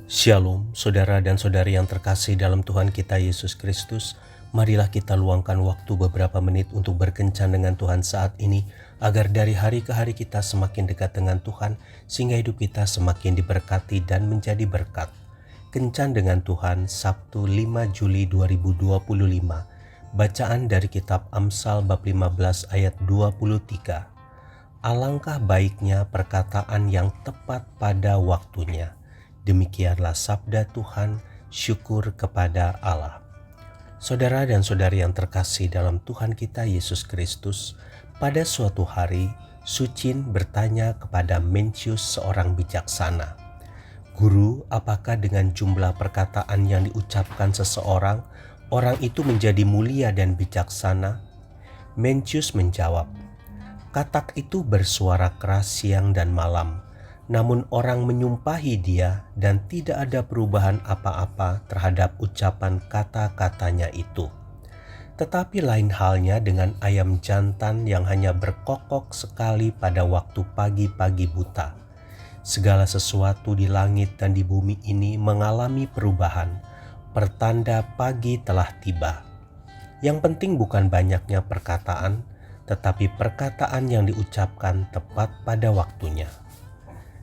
Shalom, saudara dan saudari yang terkasih dalam Tuhan kita Yesus Kristus. Marilah kita luangkan waktu beberapa menit untuk berkencan dengan Tuhan saat ini, agar dari hari ke hari kita semakin dekat dengan Tuhan, sehingga hidup kita semakin diberkati dan menjadi berkat. Kencan dengan Tuhan, Sabtu 5 Juli 2025. Bacaan dari kitab Amsal bab 15 ayat 23. Alangkah baiknya perkataan yang tepat pada waktunya. Demikianlah sabda Tuhan, syukur kepada Allah. Saudara dan saudari yang terkasih dalam Tuhan kita Yesus Kristus, pada suatu hari, Sucin bertanya kepada Mencius, seorang bijaksana, "Guru, apakah dengan jumlah perkataan yang diucapkan seseorang, orang itu menjadi mulia dan bijaksana?" Mencius menjawab, "Katak itu bersuara keras siang dan malam, namun orang menyumpahi dia dan tidak ada perubahan apa-apa terhadap ucapan kata-katanya itu. Tetapi lain halnya dengan ayam jantan yang hanya berkokok sekali pada waktu pagi-pagi buta. Segala sesuatu di langit dan di bumi ini mengalami perubahan, pertanda pagi telah tiba. Yang penting bukan banyaknya perkataan, tetapi perkataan yang diucapkan tepat pada waktunya."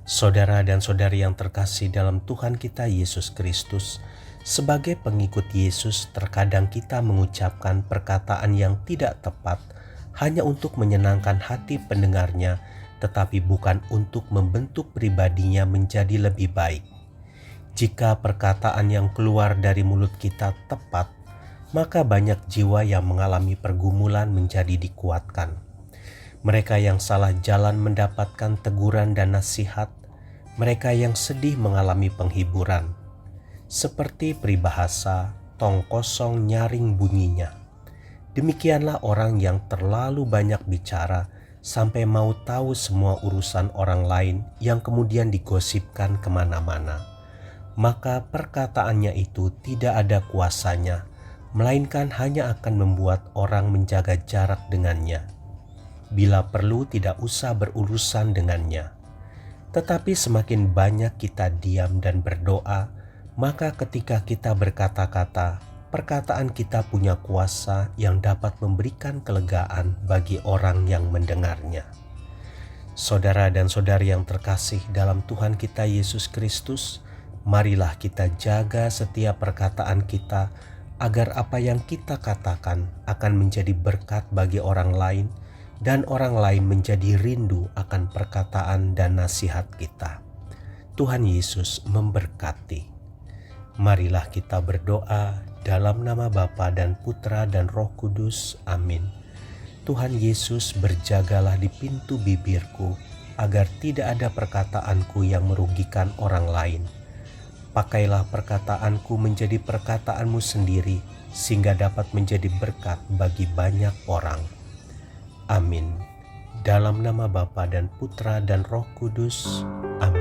Saudara dan saudari yang terkasih dalam Tuhan kita Yesus Kristus, sebagai pengikut Yesus terkadang kita mengucapkan perkataan yang tidak tepat hanya untuk menyenangkan hati pendengarnya, tetapi bukan untuk membentuk pribadinya menjadi lebih baik. Jika perkataan yang keluar dari mulut kita tepat, maka banyak jiwa yang mengalami pergumulan menjadi dikuatkan. Mereka yang salah jalan mendapatkan teguran dan nasihat, mereka yang sedih mengalami penghiburan. Seperti peribahasa, tong kosong nyaring bunyinya. Demikianlah orang yang terlalu banyak bicara sampai mau tahu semua urusan orang lain yang kemudian digosipkan kemana-mana. Maka perkataannya itu tidak ada kuasanya, melainkan hanya akan membuat orang menjaga jarak dengannya. Bila perlu tidak usah berurusan dengannya. Tetapi semakin banyak kita diam dan berdoa, maka ketika kita berkata-kata, perkataan kita punya kuasa yang dapat memberikan kelegaan bagi orang yang mendengarnya. Saudara dan saudari yang terkasih dalam Tuhan kita Yesus Kristus, marilah kita jaga setiap perkataan kita, agar apa yang kita katakan akan menjadi berkat bagi orang lain, dan orang lain menjadi rindu akan perkataan dan nasihat kita. Tuhan Yesus memberkati. Marilah kita berdoa dalam nama Bapa dan Putra dan Roh Kudus. Amin. Tuhan Yesus, berjagalah di pintu bibirku, agar tidak ada perkataanku yang merugikan orang lain. Pakailah perkataanku menjadi perkataanmu sendiri, sehingga dapat menjadi berkat bagi banyak orang. Amin. Dalam nama Bapa dan Putra dan Roh Kudus. Amin.